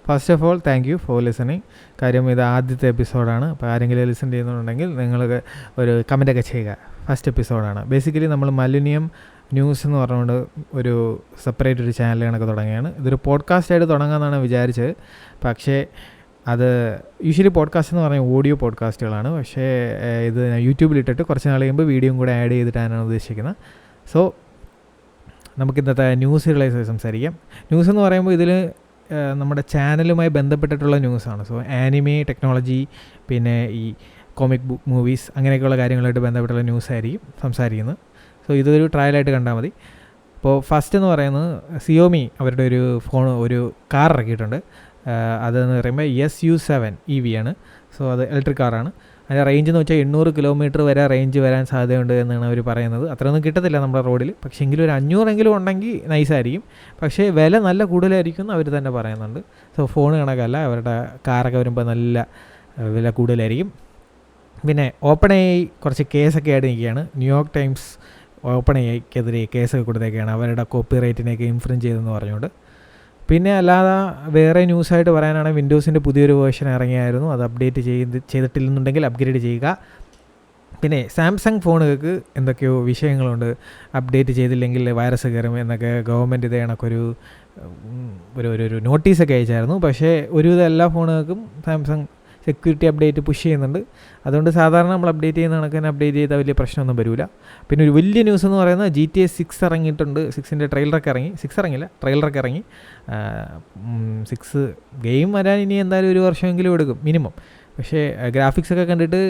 First of all thank you for listening. കാര്യം ഇത് ആദ്യത്തെ എപ്പിസോഡാണ്. അപ്പോൾ ആരെങ്കിലും ലിസൺ ചെയ്യുന്നുണ്ടെങ്കിൽ നിങ്ങൾ ഒരു കമൻറ്റൊക്കെ ചെയ്യുക. ഫസ്റ്റ് എപ്പിസോഡാണ്. ബേസിക്കലി നമ്മൾ മലിനിയം ന്യൂസ് എന്ന് പറഞ്ഞുകൊണ്ട് ഒരു സെപ്പറേറ്റ് ഒരു ചാനൽ കണക്ക് തുടങ്ങിയാണ്. ഇതൊരു പോഡ്കാസ്റ്റായിട്ട് തുടങ്ങാമെന്നാണ് വിചാരിച്ചത്. പക്ഷേ അത് യൂഷ്വലി പോഡ്കാസ്റ്റ് എന്ന് പറഞ്ഞാൽ ഓഡിയോ പോഡ്കാസ്റ്റുകളാണ്. പക്ഷേ ഇത് യൂട്യൂബിലിട്ടിട്ട് കുറച്ച് നാൾ കഴിയുമ്പോൾ വീഡിയോയും കൂടെ ആഡ് ചെയ്തിട്ടാണ് ഉദ്ദേശിക്കുന്നത്. സോ നമുക്കിന്നത്തെ ന്യൂസുകളെ സംസാരിക്കാം. ന്യൂസ് എന്ന് പറയുമ്പോൾ ഇതിൽ നമ്മുടെ ചാനലുമായി ബന്ധപ്പെട്ടിട്ടുള്ള ന്യൂസാണ്. സോ ആനിമേ, ടെക്നോളജി, പിന്നെ ഈ കോമിക് ബുക്ക്, മൂവീസ്, അങ്ങനെയൊക്കെയുള്ള കാര്യങ്ങളായിട്ട് ബന്ധപ്പെട്ടുള്ള ന്യൂസായിരിക്കും സംസാരിക്കുന്നത്. സോ ഇതൊരു ട്രയലായിട്ട് കണ്ടാൽ മതി. അപ്പോൾ ഫസ്റ്റ് എന്ന് പറയുന്നത് സിയോമി അവരുടെ ഒരു കാർ ഇറക്കിയിട്ടുണ്ട്. അതെന്ന് പറയുമ്പോൾ SU7 EV ആണ്. സോ അത് ഇലക്ട്രിക് കാറാണ്. അതിൻ്റെ റേഞ്ച് എന്ന് വെച്ചാൽ 800 കിലോമീറ്റർ വരെ റേഞ്ച് വരാൻ സാധ്യതയുണ്ട് എന്നാണ് അവർ പറയുന്നത്. അത്രയൊന്നും കിട്ടത്തില്ല നമ്മുടെ റോഡിൽ. പക്ഷേ എങ്കിലും ഒരു 500 ഉണ്ടെങ്കിൽ നൈസായിരിക്കും. പക്ഷേ വില നല്ല കൂടുതലായിരിക്കും എന്ന് അവർ തന്നെ പറയുന്നുണ്ട്. സോ ഫോൺ കണക്കല്ല, അവരുടെ കാറൊക്കെ വരുമ്പോൾ നല്ല വില കൂടുതലായിരിക്കും. പിന്നെ ഓപ്പൺ AI കുറച്ച് കേസൊക്കെ ആയിട്ട് നിൽക്കുകയാണ്. ന്യൂയോർക്ക് ടൈംസ് ഓപ്പൺ AIക്കെതിരെ കേസൊക്കെ കൊടുത്തേക്കാണ്, അവരുടെ കോപ്പി റൈറ്റിനെയൊക്കെ ഇൻഫ്രിഞ്ച് ചെയ്തെന്ന് പറഞ്ഞുകൊണ്ട്. പിന്നെ അല്ലാതെ വേറെ ന്യൂസായിട്ട് പറയാനാണെങ്കിൽ വിൻഡോസിൻ്റെ പുതിയൊരു വേർഷൻ ഇറങ്ങിയായിരുന്നു. അത് അപ്ഡേറ്റ് ചെയ്തിട്ടില്ലെന്നുണ്ടെങ്കിൽ അപ്ഗ്രേഡ് ചെയ്യുക. പിന്നെ സാംസങ് ഫോണുകൾക്ക് എന്തൊക്കെയോ വിഷയങ്ങളുണ്ട്, അപ്ഡേറ്റ് ചെയ്തില്ലെങ്കിൽ വൈറസ് കയറും എന്നൊക്കെ ഗവൺമെൻറ് ഇതേ കണക്കൊരു ഒരു നോട്ടീസൊക്കെ അയച്ചായിരുന്നു. പക്ഷേ ഒരുവിധം എല്ലാ ഫോണുകൾക്കും സാംസങ് സെക്യൂരിറ്റി അപ്ഡേറ്റ് പുഷ് ചെയ്യുന്നുണ്ട്. അതുകൊണ്ട് സാധാരണ നമ്മൾ അപ്ഡേറ്റ് ചെയ്യുന്ന കണക്ക് തന്നെ അപ്ഡേറ്റ് ചെയ്താൽ വലിയ പ്രശ്നമൊന്നും വരില്ല. പിന്നെ ഒരു വലിയ ന്യൂസ് എന്ന് പറയുന്നത് GTA 6 ഇറങ്ങിയിട്ടുണ്ട്. 6ൻ്റെ ട്രെയിലറൊക്കെ ഇറങ്ങി. 6 ഇറങ്ങിയില്ല, ട്രെയിലറൊക്കെ ഇറങ്ങി. 6 ഗെയിം വരാൻ ഇനി എന്തായാലും 1 വർഷമെങ്കിലും എടുക്കും മിനിമം. പക്ഷേ ഗ്രാഫിക്സൊക്കെ കണ്ടിട്ട്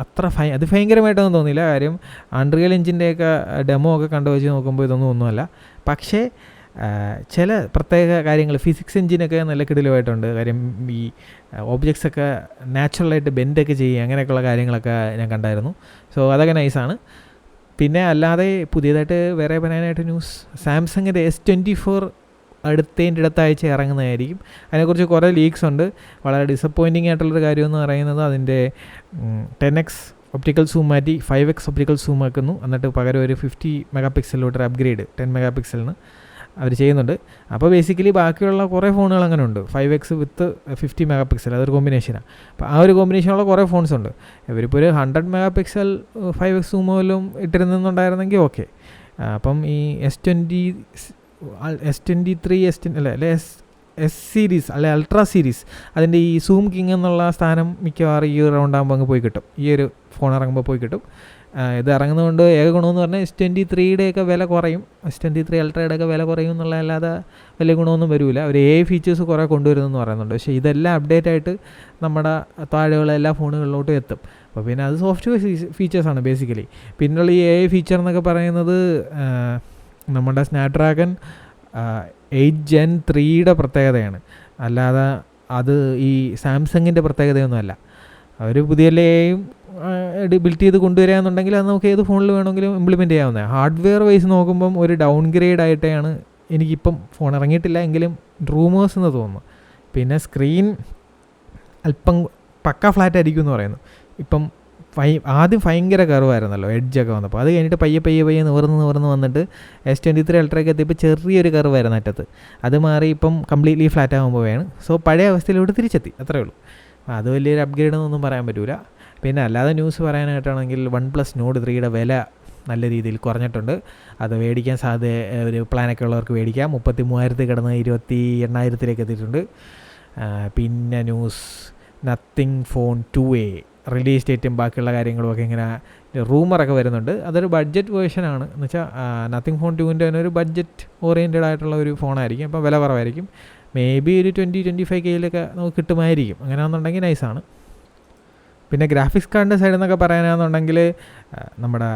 അത്ര അത് ഭയങ്കരമായിട്ടൊന്നും തോന്നിയില്ല. കാര്യം അൺറിയൽ എഞ്ചിൻ്റെയൊക്കെ ഡെമോ ഒക്കെ കണ്ടു വെച്ച് നോക്കുമ്പോൾ ഒന്നുമല്ല. പക്ഷേ ചില പ്രത്യേക കാര്യങ്ങൾ, ഫിസിക്സ് എഞ്ചിനൊക്കെ നല്ല കിടിലമായിട്ടുണ്ട്. കാര്യം ഈ ഓബ്ജക്ട്സൊക്കെ നാച്ചുറലായിട്ട് ബെൻഡൊക്കെ ചെയ്യുക, അങ്ങനെയൊക്കെയുള്ള കാര്യങ്ങളൊക്കെ ഞാൻ കണ്ടായിരുന്നു. സോ അതൊക്കെ നൈസാണ്. പിന്നെ അല്ലാതെ പുതിയതായിട്ട് വേറെ പറയാനായിട്ട് ന്യൂസ്, സാംസങ്ങിൻ്റെ S24 അടുത്താഴ്ച ഇറങ്ങുന്നതായിരിക്കും. അതിനെക്കുറിച്ച് കുറേ ലീക്സ് ഉണ്ട്. വളരെ ഡിസപ്പോയിൻറ്റിംഗ് ആയിട്ടുള്ളൊരു കാര്യമെന്ന് പറയുന്നത് അതിൻ്റെ 10x ഒപ്റ്റിക്കൽ സൂം മാറ്റി 5x ഒപ്റ്റിക്കൽ സൂം ആക്കുന്നു. എന്നിട്ട് പകരം ഒരു 50 മെഗാപിക്സലിലോട്ടൊരു അപ്ഗ്രേഡ് 10 മെഗാപിക്സലിന് അവർ ചെയ്യുന്നുണ്ട്. അപ്പോൾ ബേസിക്കലി ബാക്കിയുള്ള കുറേ ഫോണുകൾ അങ്ങനെ ഉണ്ട്. 5x വിത്ത് 50 മെഗാപിക്സൽ, അതൊരു കോമ്പിനേഷനാണ്. അപ്പോൾ ആ ഒരു കോമ്പിനേഷനുള്ള കുറേ ഫോൺസ് ഉണ്ട്. ഇവരിപ്പോൾ ഒരു 100 മെഗാപിക്സൽ 5x സൂം പോലും ഇട്ടിരുന്നുണ്ടായിരുന്നെങ്കിൽ ഓക്കെ. അപ്പം ഈ S23 S സീരീസ് അല്ലെ അൾട്രാ സീരീസ്, അതിൻ്റെ ഈ സൂം കിങ് എന്നുള്ള സ്ഥാനം മിക്കവാറും ഈ റൗണ്ട് ആകുമ്പോൾ അങ്ങ് പോയി കിട്ടും. ഈ ഒരു ഫോൺ ഇറങ്ങുമ്പോൾ പോയി കിട്ടും. ഇത് ഇറങ്ങുന്നതുകൊണ്ട് ഏക ഗുണമെന്ന് പറഞ്ഞാൽ S23യുടെയൊക്കെ വില കുറയും, S23 അൾട്രയുടെയൊക്കെ വില കുറയും എന്നുള്ള, അല്ലാതെ വലിയ ഗുണമൊന്നും വരില്ല. അവർ AI ഫീച്ചേഴ്സ് കുറേ കൊണ്ടുവരുന്നെന്ന് പറയുന്നുണ്ട്. പക്ഷേ ഇതെല്ലാം അപ്ഡേറ്റ് ആയിട്ട് നമ്മുടെ താഴെയുള്ള എല്ലാ ഫോണുകളിലോട്ടും എത്തും. അപ്പോൾ പിന്നെ അത് സോഫ്റ്റ്വെയർ ഫീച്ചേഴ്സാണ് ബേസിക്കലി. പിന്നെയുള്ള ഈ AI ഫീച്ചർ എന്നൊക്കെ പറയുന്നത് നമ്മുടെ സ്നാപ്ഡ്രാഗൺ 8 Gen 3യുടെ പ്രത്യേകതയാണ്, അല്ലാതെ അത് ഈ സാംസങ്ങിൻ്റെ പ്രത്യേകതയൊന്നുമല്ല. അവർ പുതിയ AI ബിൽറ്റ് ചെയ്ത് കൊണ്ടുവരികയെന്നുണ്ടെങ്കിൽ അത് നമുക്ക് ഏത് ഫോണിൽ വേണമെങ്കിലും ഇംപ്ലിമെൻറ്റ് ചെയ്യാവുന്നതാണ്. ഹാർഡ്വെയർ വൈസ് നോക്കുമ്പം ഒരു ഡൗൺ ഗ്രേഡ് ആയിട്ടാണ് എനിക്കിപ്പം ഫോൺ ഇറങ്ങിയിട്ടില്ല എങ്കിലും റൂമേഴ്സ് എന്ന് തോന്നുന്നു. പിന്നെ സ്ക്രീൻ അല്പം പക്ക ഫ്ലാറ്റ് ആയിരിക്കും എന്ന് പറയുന്നു. ഇപ്പം ആദ്യം ഭയങ്കര കർവായിരുന്നല്ലോ എഡ്ജൊക്കെ വന്നപ്പോൾ, അത് കഴിഞ്ഞിട്ട് പയ്യെ നിവർന്ന് വന്നിട്ട് S23 അൾട്രയൊക്കെ എത്തിയപ്പോൾ ചെറിയൊരു കർവായിരുന്നു അറ്റത്ത്. അത് മാറി ഇപ്പം കംപ്ലീറ്റ്ലി ഫ്ലാറ്റ് ആകുമ്പോഴാണ്. സോ പഴയ അവസ്ഥയിലോട്ട് തിരിച്ചെത്തി, അത്രേ ഉള്ളൂ. അത് വലിയൊരു അപ്ഗ്രേഡ് എന്നൊന്നും പറയാൻ പറ്റില്ല. പിന്നെ അല്ലാതെ ന്യൂസ് പറയാനായിട്ടാണെങ്കിൽ OnePlus Nord 3യുടെ വില നല്ല രീതിയിൽ കുറഞ്ഞിട്ടുണ്ട്. അത് മേടിക്കാൻ ഒരു പ്ലാനൊക്കെ ഉള്ളവർക്ക് മേടിക്കാം. 33,000 കിടന്ന് 28,000 എത്തിയിട്ടുണ്ട്. പിന്നെ news nothing phone 2A release ഡേറ്റും ബാക്കിയുള്ള കാര്യങ്ങളുമൊക്കെ ഇങ്ങനെ റൂമറൊക്കെ വരുന്നുണ്ട്. അതൊരു ബഡ്ജറ്റ് വേർഷനാണ്. എന്ന് വെച്ചാൽ നത്തിങ് ഫോൺ 2ൻ്റെ തന്നെ ഒരു ബഡ്ജറ്റ് ഓറിയൻറ്റഡ് ആയിട്ടുള്ള ഒരു ഫോണായിരിക്കും. അപ്പോൾ വില കുറവായിരിക്കും. മേ ബി ഒരു 20-25Kയിലൊക്കെ നമുക്ക് കിട്ടുമായിരിക്കും. അങ്ങനെയാണെന്നുണ്ടെങ്കിൽ നൈസാണ്. പിന്നെ ഗ്രാഫിക്സ് കാർഡിൻ്റെ സൈഡിൽ നിന്നൊക്കെ പറയാനാണെന്നുണ്ടെങ്കിൽ നമ്മുടെ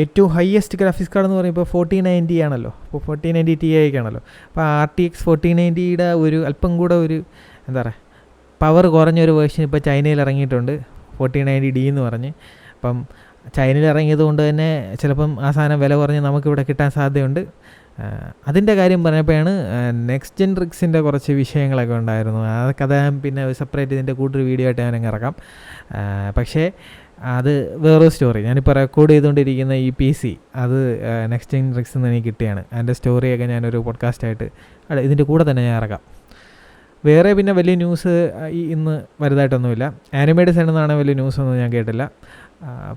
ഏറ്റവും ഹയസ്റ്റ് ഗ്രാഫിക്സ് കാർഡ് എന്ന് പറയുമ്പോൾ 4090 ആണല്ലോ. അപ്പോൾ 4090 Ti ആണല്ലോ. അപ്പോൾ RTX 4090യുടെ ഒരു അല്പം കൂടെ ഒരു എന്താ പറയുക പവർ കുറഞ്ഞൊരു വേർഷൻ ഇപ്പോൾ ചൈനയിൽ ഇറങ്ങിയിട്ടുണ്ട്, 4090D എന്ന് പറഞ്ഞ്. അപ്പം ചൈനയിൽ ഇറങ്ങിയത് കൊണ്ട് തന്നെ ചിലപ്പം ആ സാധനം വില കുറഞ്ഞ് നമുക്കിവിടെ കിട്ടാൻ സാധ്യതയുണ്ട്. അതിൻ്റെ കാര്യം പറഞ്ഞപ്പോഴാണ് നെക്സ്റ്റ് ജെൻ റിക്സിൻ്റെ കുറച്ച് വിഷയങ്ങളൊക്കെ ഉണ്ടായിരുന്നു. അതൊക്കെ അത് പിന്നെ സെപ്പറേറ്റ് ഇതിൻ്റെ കൂടുതൽ വീഡിയോ ആയിട്ട് ഞാനങ്ങ് ഇറക്കാം. പക്ഷേ അത് വേറൊരു സ്റ്റോറി. ഞാനിപ്പോൾ റെക്കോർഡ് ചെയ്തുകൊണ്ടിരിക്കുന്ന ഈ PC അത് നെക്സ്റ്റ് ജെൻ റിക്സിൽ നിന്ന് എനിക്ക് കിട്ടിയാണ്. അതിൻ്റെ സ്റ്റോറിയൊക്കെ ഞാനൊരു പോഡ്കാസ്റ്റായിട്ട് ഇതിൻ്റെ കൂടെ തന്നെ ഞാൻ ഇറക്കാം. വേറെ പിന്നെ വലിയ ന്യൂസ് ഇന്ന് വലുതായിട്ടൊന്നുമില്ല. ആനിമേഡ് സൈഡിൽ വലിയ ന്യൂസൊന്നും ഞാൻ കേട്ടില്ല.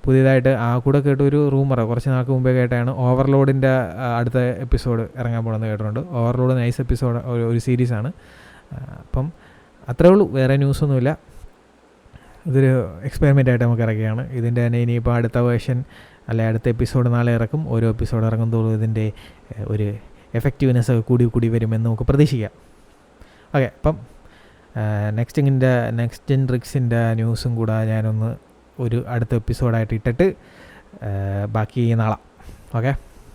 പുതിയതായിട്ട് കൂടെ കേട്ടൊരു റൂമർ കുറച്ച് നാൾക്ക് മുമ്പേ കേട്ടാണ് ഓവർലോഡിൻ്റെ അടുത്ത എപ്പിസോഡ് ഇറങ്ങാൻ പോകണമെന്ന് കേട്ടിട്ടുണ്ട്. ഓവർലോഡ് നൈസ് എപ്പിസോഡ്, ഒരു സീരീസാണ്. അപ്പം അത്രേ ഉള്ളൂ, വേറെ ന്യൂസൊന്നുമില്ല. ഇതൊരു എക്സ്പെരിമെൻ്റ് ആയിട്ട് നമുക്ക് ഇറക്കുകയാണ്. ഇതിൻ്റെ തന്നെ ഇനിയിപ്പോൾ അടുത്ത വേർഷൻ അല്ലെ അടുത്ത എപ്പിസോഡ് നാളെ ഇറക്കും. ഓരോ എപ്പിസോഡ് ഇറങ്ങുമ്പോഴും ഇതിൻ്റെ ഒരു എഫക്റ്റീവ്നെസ് ഒക്കെ കൂടി വരുമെന്ന് നമുക്ക് പ്രതീക്ഷിക്കാം. ഓക്കെ, അപ്പം നെക്സ്റ്റ് ജെൻ ട്രിക്സിൻ്റെ ന്യൂസും കൂടെ ഞാനൊന്ന് ഒരു അടുത്ത എപ്പിസോഡായിട്ട് ഇട്ടിട്ട് ബാക്കി നാളെ. ഓക്കെ.